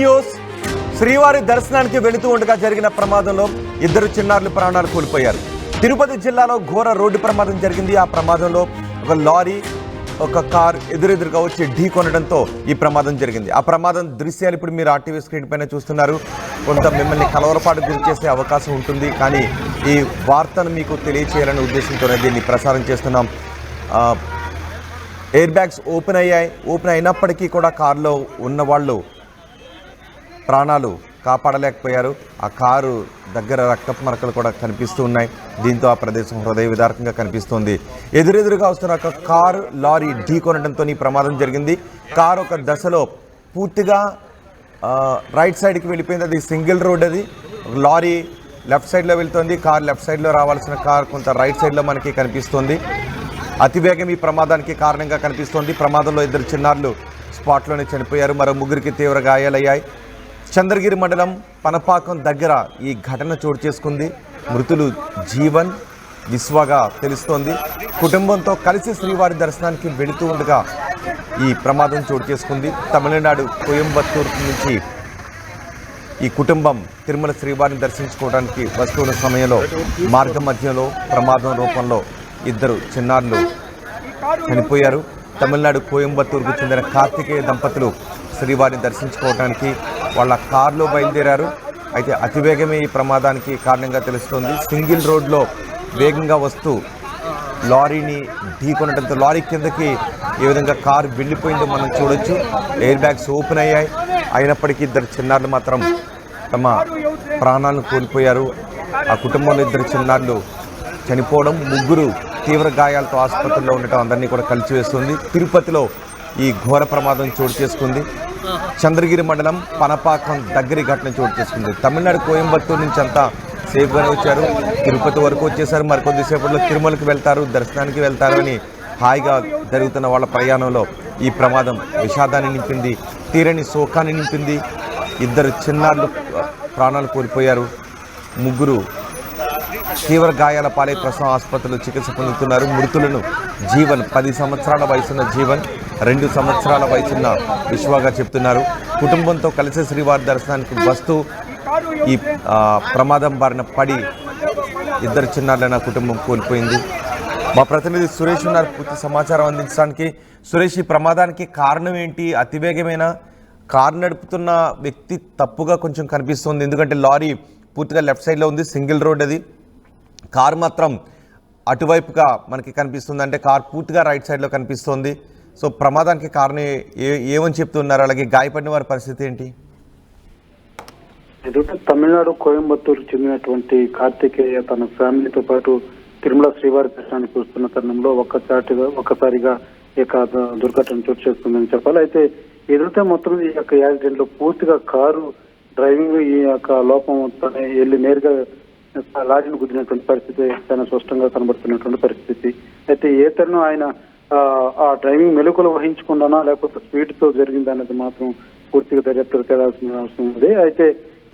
News. శ్రీవారి దర్శనానికి వెళుతూ ఉండగా జరిగిన ప్రమాదంలో ఇద్దరు చిన్నారులు ప్రాణాలు కోల్పోయారు. తిరుపతి జిల్లాలో ఘోర రోడ్డు ప్రమాదం జరిగింది. ఆ ప్రమాదంలో ఒక లారీ ఒక కార్ ఎదురెదురుగా వచ్చి ఢీ కొనడంతో ఈ ప్రమాదం జరిగింది. ఆ ప్రమాదం దృశ్యాలు ఇప్పుడు మీరు ఆర్టీవీ స్క్రీన్ పైన చూస్తున్నారు. కొంత మిమ్మల్ని కలవరపాటు గురి చేసే అవకాశం ఉంటుంది, కానీ ఈ వార్తను మీకు తెలియచేయాలనే ఉద్దేశంతోనే దీన్ని ప్రసారం చేస్తున్నాం. ఎయిర్ బ్యాగ్స్ ఓపెన్ అయినప్పటికీ కూడా కారులో ఉన్న వాళ్ళు ప్రాణాలు కాపాడలేకపోయారు. ఆ కారు దగ్గర రక్తపు మరకలు కూడా కనిపిస్తూ ఉన్నాయి. దీంతో ఆ ప్రదేశం హృదయ విదారకంగా కనిపిస్తోంది. ఎదురెదురుగా వస్తున్న ఒక కారు లారీ ఢీ కొనడంతో ఈ ప్రమాదం జరిగింది. కారు ఒక దశలో పూర్తిగా రైట్ సైడ్కి వెళ్ళిపోయింది. అది సింగిల్ రోడ్. అది లారీ లెఫ్ట్ సైడ్లో వెళ్తుంది, కారు లెఫ్ట్ సైడ్లో రావాల్సిన కారు కొంత రైట్ సైడ్లో మనకి కనిపిస్తుంది. అతివేగం ఈ ప్రమాదానికి కారణంగా కనిపిస్తోంది. ప్రమాదంలో ఇద్దరు చిన్నారులు స్పాట్లోనే చనిపోయారు. మరో ముగ్గురికి తీవ్ర గాయాలయ్యాయి. చంద్రగిరి మండలం పనపాకం దగ్గర ఈ ఘటన చోటు చేసుకుంది. మృతులు జీవన్, విశ్వగా తెలుస్తోంది. కుటుంబంతో కలిసి శ్రీవారి దర్శనానికి వెళుతూ ఉండగా ఈ ప్రమాదం చోటు చేసుకుంది. తమిళనాడు కోయంబత్తూరు నుంచి ఈ కుటుంబం తిరుమల శ్రీవారిని దర్శించుకోవడానికి వస్తున్న సమయంలో మార్గ మధ్యలో ప్రమాదం రూపంలో ఇద్దరు చిన్నారులు చనిపోయారు. తమిళనాడు కోయంబత్తూరుకు చెందిన కార్తికేయ దంపతులు శ్రీవారిని దర్శించుకోవడానికి వాళ్ళ కారులో బయలుదేరారు. అయితే అతివేగమే ఈ ప్రమాదానికి కారణంగా తెలుస్తోంది. సింగిల్ రోడ్లో వేగంగా వస్తూ లారీని ఢీకొనడంతో లారీ కిందకి ఏ విధంగా కారు వెళ్ళిపోయిందో మనం చూడొచ్చు. ఎయిర్ బ్యాగ్స్ ఓపెన్ అయినప్పటికీ ఇద్దరు చిన్నారులు మాత్రం తమ ప్రాణాలను కోల్పోయారు. ఆ కుటుంబంలో ఇద్దరు చిన్నారులు చనిపోవడం, ముగ్గురు తీవ్ర గాయాలతో ఆసుపత్రిలో ఉండటం అందరినీ కూడా కలిసివేస్తుంది. తిరుపతిలో ఈ ఘోర ప్రమాదం చోటు చేసుకుంది. చంద్రగిరి మండలం పనపాకం దగ్గరి ఘటన చోటు చేసుకుంది. తమిళనాడు కోయంబత్తూరు నుంచి అంతా సేఫ్గానే వచ్చారు. తిరుపతి వరకు వచ్చేసారు. మరికొద్దిసేపట్లో తిరుమలకి వెళ్తారు, దర్శనానికి వెళ్తారు అని హాయిగా జరుగుతున్న వాళ్ళ ప్రయాణంలో ఈ ప్రమాదం విషాదాన్ని నింపింది, తీరని శోకాన్ని నింపింది. ఇద్దరు చిన్నారులు ప్రాణాలు కోల్పోయారు. ముగ్గురు తీవ్ర గాయాల పాలై ప్రసవ ఆసుపత్రిలో చికిత్స పొందుతున్నారు. మృతులను జీవన్ 10 సంవత్సరాల వయసున్న జీవన్, 2 సంవత్సరాల వయసున్న విశ్వగా చెప్తున్నారు. కుటుంబంతో కలిసి శ్రీవారి దర్శనానికి వస్తూ ఈ ప్రమాదం బారిన పడి ఇద్దరు చిన్నారులైన కుటుంబం కోల్పోయింది. మా ప్రతినిధి సురేష్ ఉన్నారు పూర్తి సమాచారం అందించడానికి. సురేష్, ఈ ప్రమాదానికి కారణం ఏంటి? అతివేగమైన కారు నడుపుతున్న వ్యక్తి తప్పుగా కొంచెం కనిపిస్తుంది, ఎందుకంటే లారీ పూర్తిగా లెఫ్ట్ సైడ్లో ఉంది, సింగిల్ రోడ్. అది కారు మాత్రం అటువైపుగా మనకి కనిపిస్తుంది, అంటే కారు పూర్తిగా రైట్ సైడ్లో కనిపిస్తోంది. సో ప్రమాదానికి కారణం ఏమని చెప్తున్నారు? అలాగే గాయపడిన వారి పరిస్థితి ఏంటి? తమిళనాడు కోయంబత్తూరు చెందినటువంటి కార్తికేయ తన ఫ్యామిలీతో పాటు తిరుమల శ్రీవారి దర్శనానికి వస్తున్న తరుణంలో ఒక్కసారిగా ఈ యొక్క దుర్ఘటన చోటు చేసుకుందని చెప్పాలి. అయితే ఏదైతే మొత్తం ఈ యొక్క యాక్సిడెంట్ లో పూర్తిగా కారు డ్రైవింగ్ ఈ యొక్క లోపం వెళ్ళి నేరుగా లారీని గుద్దినటువంటి పరిస్థితి చాలా స్పష్టంగా కనబడుతున్నటువంటి పరిస్థితి. అయితే ఏ తరుణం ఆయన ఆ డ్రైవింగ్ మెలకులు వహించకుండానా లేకపోతే స్పీడ్ తో జరిగిందనేది మాత్రం పూర్తిగా దర్యాప్తు తేడాల్సిన అవసరం ఉంది. అయితే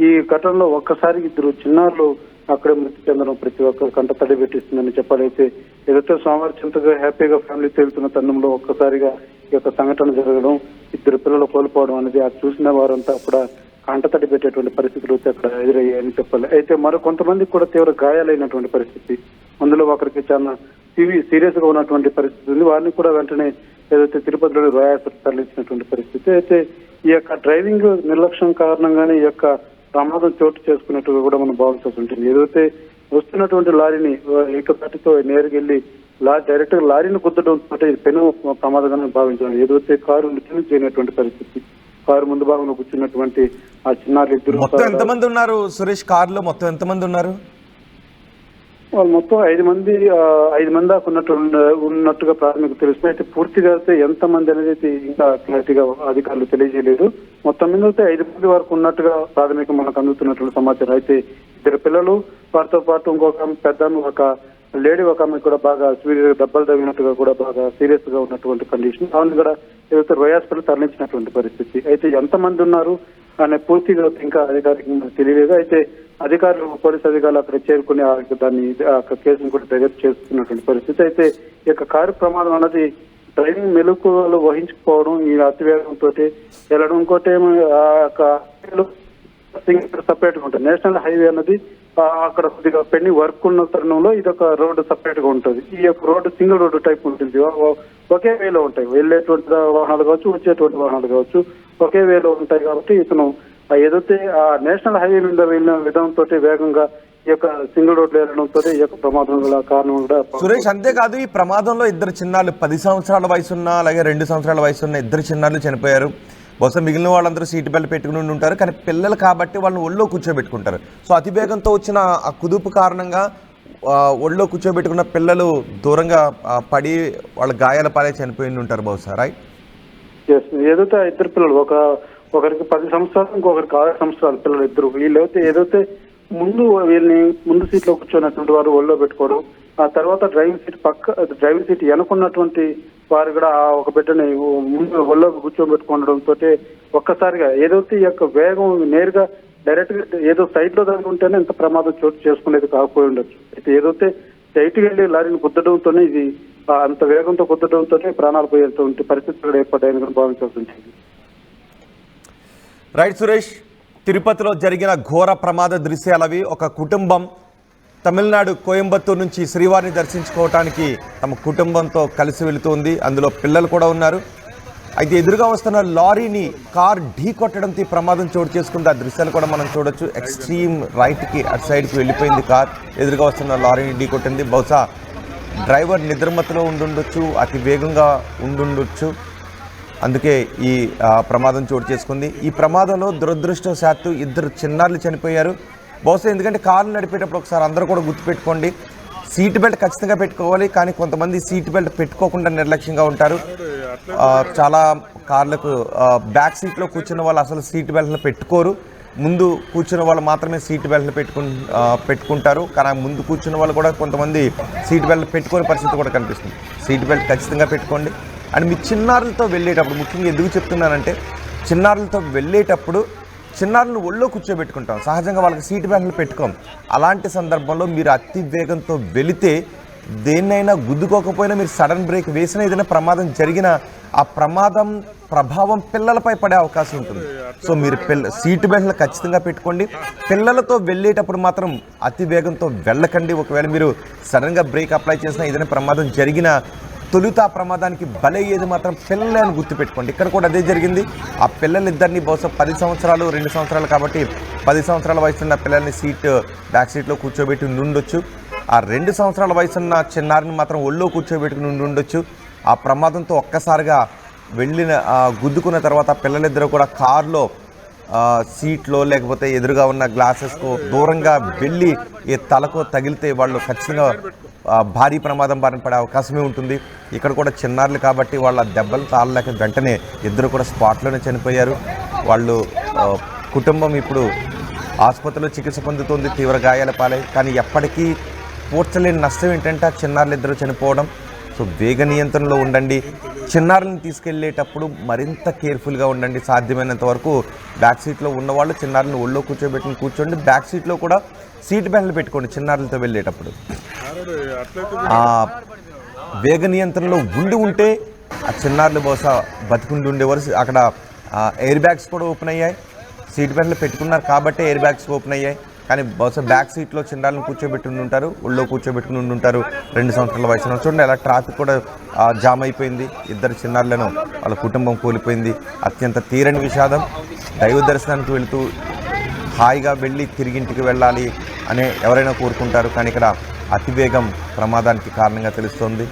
ఈ ఘటనలో ఒక్కసారి ఇద్దరు చిన్నారులు అక్కడే మృతి చెందడం ప్రతి ఒక్కరు కంట తడి పెట్టిస్తుందని చెప్పాలి. అయితే ఏదైతే సోమవారం చింతగా హ్యాపీగా ఫ్యామిలీ తేలుతున్న తరుణంలో ఒక్కసారిగా ఈ యొక్క సంఘటన జరగడం, ఇద్దరు పిల్లలు కోల్పోవడం అనేది అది చూసిన వారంతా కూడా కంటతడి పెట్టేటువంటి పరిస్థితులు అక్కడ ఎదురయ్యాయని చెప్పాలి. అయితే మరో కొంతమందికి కూడా తీవ్ర గాయాలైనటువంటి పరిస్థితి, అందులో ఒకరికి చాలా సీరియస్ గా ఉన్నటువంటి పరిస్థితి ఉంది. వారిని కూడా వెంటనే ఏదైతే తిరుపతిలోని రోయల్ ఆసుపత్రికి తరలించినటువంటి పరిస్థితి. అయితే ఈ యొక్క డ్రైవింగ్ నిర్లక్ష్యం కారణంగానే ఈ యొక్క ప్రమాదం చోటు చేసుకున్నట్టుగా కూడా మనం భావించాల్సి ఉంటుంది. ఏదైతే వస్తున్నటువంటి లారీని ఏకపాటితో నేరుకెళ్లి డైరెక్ట్ గా లారీని గుద్దడం పెను ప్రమాదంగానే భావించాలి. ఏదైతే కారు మృతి చేయనటువంటి పరిస్థితి, కారు ముందు భాగంలో కూర్చున్నటువంటి ఆ చిన్నారులు ఇద్దరు. మొత్తం ఎంతమంది ఉన్నారు సురేష్? కారులో మొత్తం ఎంతమంది ఉన్నారు? వాళ్ళు మొత్తం 5 మంది దాకా ఉన్నట్టుగా ప్రాథమిక తెలుస్తుంది. అయితే పూర్తిగా అయితే ఎంతమంది అనేది ఇంకా క్లారిటీగా అధికారులు తెలియజేయలేదు. మొత్తం మీద అయితే 5 మంది వరకు ఉన్నట్టుగా ప్రాథమిక మనకు అందుతున్నటువంటి సమాచారం. అయితే ఇద్దరు పిల్లలు, వారితో పాటు ఇంకొక పెద్ద ఒక లేడీ, ఒక ఆమె కూడా బాగా దెబ్బలు తగినట్టుగా కూడా బాగా సీరియస్ గా ఉన్నటువంటి కండిషన్. ఆమెను కూడా ఏదైతే రోయల్ హాస్పిటల్ తరలించినటువంటి పరిస్థితి. అయితే ఎంతమంది ఉన్నారు అనే పూర్తిగా ఇంకా అధికారికంగా తెలియలేదు. అయితే అధికారులు, పోలీసు అధికారులు అక్కడ చేరుకుని దాన్ని కేసును కూడా దర్యాప్తు చేస్తున్నటువంటి పరిస్థితి. అయితే ఈ యొక్క కారు ప్రమాదం అన్నది డ్రైవింగ్ మెలకువలు వహించకపోవడం, ఈ అతివేగంతో వెళ్ళడం. ఇంకోటి ఏమో ఆ యొక్క సపరేట్ గా ఉంటుంది. నేషనల్ హైవే అన్నది అక్కడ కొద్దిగా పెండింగ్ వర్క్ ఉన్న తరుణంలో ఇదొక రోడ్డు సపరేట్ గా ఉంటుంది. ఈ యొక్క రోడ్డు సింగిల్ రోడ్డు టైప్ ఉంటుంది. ఒకే వేలో ఉంటాయి, వెళ్ళేటువంటి వాహనాలు కావచ్చు, వచ్చేటువంటి వాహనాలు కావచ్చు, ఒకే వేలో ఉంటాయి. కాబట్టి ఇతను ఏదైతే ఆ నేషనల్ హైవే మీద వెళ్ళిన విధానంతో వేగంగా ఈ యొక్క సింగిల్ రోడ్లు వెళ్ళడంతో ఈ యొక్క ప్రమాదం గల కారణం కూడా. సురేష్, అంతేకాదు ఈ ప్రమాదంలో ఇద్దరు చిన్నారులు 10 సంవత్సరాల వయసున్న అలాగే 2 సంవత్సరాల వయసున్న ఇద్దరు చిన్నారులు చనిపోయారు. బహుశా మిగిలిన వాళ్ళందరూ సీట్ బెల్ట్ పెట్టుకుని ఉంటారు, కానీ పిల్లలు కాబట్టి వాళ్ళని ఒళ్ళో కూర్చోబెట్టుకుంటారు. సో అతివేగంతో వచ్చిన ఆ కుదుపు కారణంగా ఒళ్ళో కూర్చోబెట్టుకున్న పిల్లలు దూరంగా పడి వాళ్ళ గాయాల పాలే చనిపోయి ఉంటారు బహుశా, రైట్? ఏదైతే ఇద్దరు పిల్లలు, ఒకరికి 10 సంవత్సరాలు, ఇంకొకరికి 6 సంవత్సరాల పిల్లలు ఇద్దరు. వీళ్ళైతే ఏదైతే వీళ్ళని ముందు సీట్ లో కూర్చున్నటువంటి వారు ఒళ్ళో పెట్టుకోవడం, ఆ తర్వాత డ్రైవింగ్ సీట్ వెనుకున్నటువంటి వారు కూడా ఒక బిడ్డని ముందు ఒళ్ళో కూర్చోబెట్టుకోవడంతో ఒక్కసారిగా ఏదైతే ఈ యొక్క వేగం నేరుగా డైరెక్ట్ గా ఏదో సైడ్ లో దాని ఉంటేనే ఇంత ప్రమాదం చోటు చేసుకునేది కాకపోయి ఉండొచ్చు. అయితే ఏదైతే సైట్కి వెళ్ళి లారీని గుద్దడంతోనే ఇది అంత వేగంతో గుద్దడంతోనే ప్రాణాలు పోయేటువంటి పరిస్థితులు ఏర్పడ్డాయని కూడా భావించాల్సి ఉంటుంది. రైట్ సురేష్, తిరుపతిలో జరిగిన ఘోర ప్రమాద దృశ్యాలవి. ఒక కుటుంబం తమిళనాడు కోయంబత్తూరు నుంచి శ్రీవారిని దర్శించుకోవటానికి తమ కుటుంబంతో కలిసి వెళుతోంది. అందులో పిల్లలు కూడా ఉన్నారు. అయితే ఎదురుగా వస్తున్న లారీని కార్ ఢీ కొట్టడంతో ఈ ప్రమాదం చోటు చేసుకుంది. ఆ దృశ్యాలు కూడా మనం చూడొచ్చు. ఎక్స్ట్రీమ్ రైట్కి అటు సైడ్కి వెళ్ళిపోయింది కార్. ఎదురుగా వస్తున్న లారీని ఢీ కొట్టింది. బహుశా డ్రైవర్ నిద్రమత్తులో ఉండుండొచ్చు, అతి వేగంగా ఉండుండొచ్చు, అందుకే ఈ ప్రమాదం చోటు చేసుకుంది. ఈ ప్రమాదంలో దురదృష్టవశాత్తు ఇద్దరు చిన్నారులు చనిపోయారు. బహుశా ఎందుకంటే కార్లు నడిపేటప్పుడు ఒకసారి అందరూ కూడా గుర్తుపెట్టుకోండి, సీట్ బెల్ట్ ఖచ్చితంగా పెట్టుకోవాలి. కానీ కొంతమంది సీట్ బెల్ట్ పెట్టుకోకుండా నిర్లక్ష్యంగా ఉంటారు. చాలా కార్లకు బ్యాక్ సీట్లో కూర్చున్న వాళ్ళు అసలు సీట్ బెల్ట్లు పెట్టుకోరు. ముందు కూర్చున్న వాళ్ళు మాత్రమే సీట్ బెల్ట్లు పెట్టుకుంటారు. కానీ ముందు కూర్చున్న వాళ్ళు కూడా కొంతమంది సీట్ బెల్ట్ పెట్టుకునే పరిస్థితి కూడా కనిపిస్తుంది. సీట్ బెల్ట్ ఖచ్చితంగా పెట్టుకోండి. అండ్ మీ చిన్నారులతో వెళ్ళేటప్పుడు, ముఖ్యంగా ఎందుకు చెప్తున్నానంటే, చిన్నారులతో వెళ్ళేటప్పుడు చిన్నారులను ఒళ్ళో కూర్చోబెట్టుకుంటాం, సహజంగా వాళ్ళకి సీట్ బెల్ట్లు పెట్టుకోం. అలాంటి సందర్భంలో మీరు అతి వేగంతో వెళితే దేన్నైనా గుద్దుకోకపోయినా మీరు సడన్ బ్రేక్ వేసినా ఏదైనా ప్రమాదం జరిగినా ఆ ప్రమాదం ప్రభావం పిల్లలపై పడే అవకాశం ఉంటుంది. సో మీరు సీట్ బెల్ట్లు ఖచ్చితంగా పెట్టుకోండి. పిల్లలతో వెళ్ళేటప్పుడు మాత్రం అతి వేగంతో వెళ్ళకండి. ఒకవేళ మీరు సడన్గా బ్రేక్ అప్లై చేసినా ఏదైనా ప్రమాదం జరిగినా తొలుత ఆ ప్రమాదానికి బలయ్యేది మాత్రం పిల్లలే అని గుర్తుపెట్టుకోండి. ఇక్కడ కూడా అదే జరిగింది. ఆ పిల్లలిద్దరిని బహుశా 10 సంవత్సరాలు 2 సంవత్సరాలు కాబట్టి 10 సంవత్సరాల వయసున్న పిల్లల్ని బ్యాక్ సీట్లో కూర్చోబెట్టి ఉండొచ్చు. ఆ 2 సంవత్సరాల వయసున్న చిన్నారిని మాత్రం ఒళ్ళో కూర్చోబెట్టుకుని ఉండొచ్చు. ఆ ప్రమాదంతో ఒక్కసారిగా గుద్దుకున్న తర్వాత పిల్లలిద్దరూ కూడా కారులో సీట్లో లేకపోతే ఎదురుగా ఉన్న గ్లాసెస్కు దూరంగా వెళ్ళి ఏ తలకు తగిలితే వాళ్ళు ఖచ్చితంగా భారీ ప్రమాదం బారిన పడే అవకాశమే ఉంటుంది. ఇక్కడ కూడా చిన్నారులు కాబట్టి వాళ్ళ దెబ్బలు తాళలేక వెంటనే ఇద్దరు కూడా స్పాట్లోనే చనిపోయారు. వాళ్ళు కుటుంబం ఇప్పుడు ఆసుపత్రిలో చికిత్స పొందుతుంది, తీవ్ర గాయాల పాలై. కానీ ఎప్పటికీ పూడ్చలేని నష్టం ఏంటంటే ఆ చిన్నారులు ఇద్దరు చనిపోవడం. సో వేగ నియంత్రణలో ఉండండి. చిన్నారులను తీసుకెళ్లేటప్పుడు మరింత కేర్ఫుల్గా ఉండండి. సాధ్యమైనంత వరకు బ్యాక్ సీట్లో ఉన్నవాళ్ళు చిన్నారులను ఒళ్ళో కూర్చోండి. బ్యాక్ సీట్లో కూడా సీట్ బెల్ట్లు పెట్టుకోండి చిన్నారులతో వెళ్ళేటప్పుడు. వేగ నియంత్రణలో ఉంటే ఆ చిన్నారులు బహుశా బతికుండి ఉండేవారు. అక్కడ ఎయిర్ బ్యాగ్స్ కూడా ఓపెన్ అయ్యాయి. సీట్ బెల్ట్లు పెట్టుకున్నారు కాబట్టి ఎయిర్ బ్యాగ్స్ ఓపెన్ అయ్యాయి. కానీ బహుశా బ్యాక్ సీట్లో చిన్నారులను కూర్చోబెట్టుకుని ఉంటారు, ఒళ్ళో కూర్చోబెట్టుకుని ఉంటారు. 2 సంవత్సరాల వయసులో చూడండి అలా ట్రాఫిక్ కూడా జామ్ అయిపోయింది. ఇద్దరు చిన్నారులను వాళ్ళ కుటుంబం కోల్పోయింది. అత్యంత తీరని విషాదం. దైవ దర్శనానికి వెళుతూ హాయిగా వెళ్ళి తిరిగింటికి వెళ్ళాలి అనే ఎవరైనా కోరుకుంటారు. కానీ ఇక్కడ అతివేగం ప్రమాదానికి కారణంగా తెలుస్తోంది.